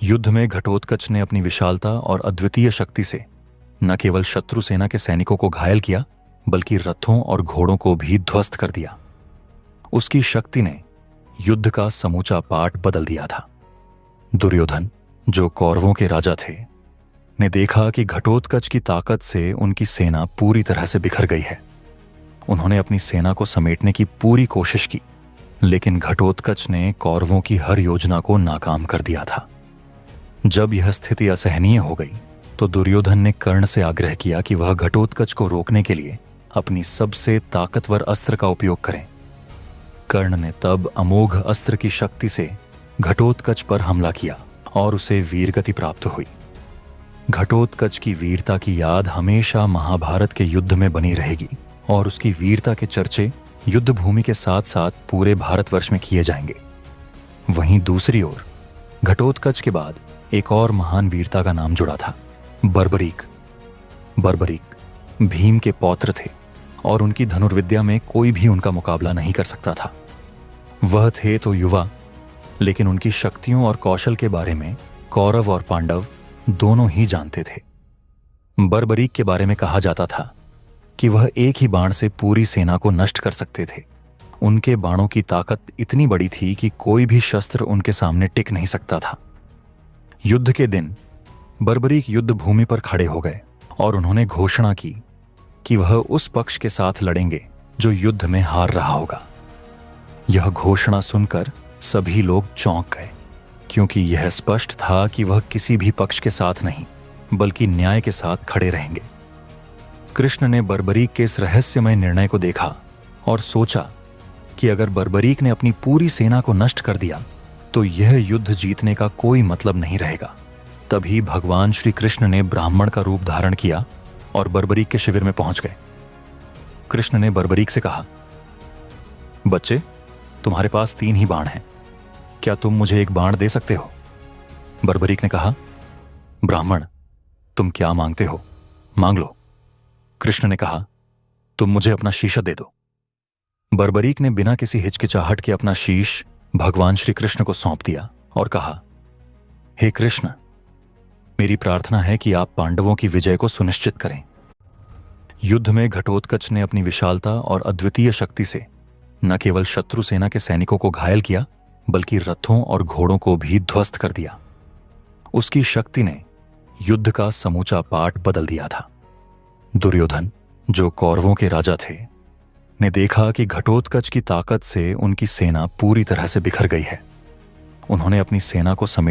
युद्ध में घटोत्कच ने अपनी विशालता और अद्वितीय शक्ति से न केवल शत्रु सेना के सैनिकों को घायल किया, बल्कि रथों और घोड़ों को भी ध्वस्त कर दिया। उसकी शक्ति ने युद्ध का समूचा पाठ बदल दिया था। दुर्योधन, जो कौरवों के राजा थे, ने देखा कि घटोत्कच की ताकत से उनकी सेना पूरी तरह से बिखर गई है। उन्होंने अपनी सेना को समेटने की पूरी कोशिश की, लेकिन घटोत्कच ने कौरवों की हर योजना को नाकाम कर दिया था। जब यह स्थिति असहनीय हो गई तो दुर्योधन ने कर्ण से आग्रह किया कि वह घटोत्कच को रोकने के लिए अपनी सबसे ताकतवर अस्त्र का उपयोग करें। कर्ण ने तब अमोघ अस्त्र की शक्ति से घटोत्कच पर हमला किया और उसे वीरगति प्राप्त हुई। घटोत्कच की वीरता की याद हमेशा महाभारत के युद्ध में बनी रहेगी और उसकी वीरता के चर्चे युद्ध भूमि के साथ साथ पूरे भारतवर्ष में किए जाएंगे। वहीं दूसरी ओर घटोत्कच के बाद एक और महान वीरता का नाम जुड़ा था, बर्बरीक। बर्बरीक भीम के पौत्र थे और उनकी धनुर्विद्या में कोई भी उनका मुकाबला नहीं कर सकता था। वह थे तो युवा, लेकिन उनकी शक्तियों और कौशल के बारे में कौरव और पांडव दोनों ही जानते थे। बर्बरीक के बारे में कहा जाता था कि वह एक ही बाण से पूरी सेना को नष्ट कर सकते थे। उनके बाणों की ताकत इतनी बड़ी थी कि कोई भी शस्त्र उनके सामने टिक नहीं सकता था। युद्ध के दिन बर्बरीक युद्ध भूमि पर खड़े हो गए और उन्होंने घोषणा की कि वह उस पक्ष के साथ लड़ेंगे जो युद्ध में हार रहा होगा। यह घोषणा सुनकर सभी लोग चौंक गए, क्योंकि यह स्पष्ट था कि वह किसी भी पक्ष के साथ नहीं, बल्कि न्याय के साथ खड़े रहेंगे। कृष्ण ने बर्बरीक के इस रहस्यमय निर्णय को देखा और सोचा कि अगर बर्बरीक ने अपनी पूरी सेना को नष्ट कर दिया तो यह युद्ध जीतने का कोई मतलब नहीं रहेगा। तभी भगवान श्री कृष्ण ने ब्राह्मण का रूप धारण किया और बर्बरीक के शिविर में पहुंच गए। कृष्ण ने बर्बरीक से कहा, बच्चे, तुम्हारे पास 3 ही बाण हैं, क्या तुम मुझे एक बाण दे सकते हो? बर्बरीक ने कहा, ब्राह्मण, तुम क्या मांगते हो, मांग लो। कृष्ण ने कहा, तुम मुझे अपना शीश दे दो। बर्बरीक ने बिना किसी हिचकिचाहट के अपना शीश भगवान श्री कृष्ण को सौंप दिया और कहा, हे कृष्ण, मेरी प्रार्थना है कि आप पांडवों की विजय को सुनिश्चित करें। युद्ध में घटोत्कच ने अपनी विशालता और अद्वितीय शक्ति से न केवल शत्रु सेना के सैनिकों को घायल किया, बल्कि रथों और घोड़ों को भी ध्वस्त कर दिया। उसकी शक्ति ने युद्ध का समूचा पाठ बदल दिया था। दुर्योधन, जो कौरवों के राजा थे, ने देखा कि घटोत्कच की ताकत से उनकी सेना पूरी तरह से बिखर गई है। उन्होंने अपनी सेना को समेट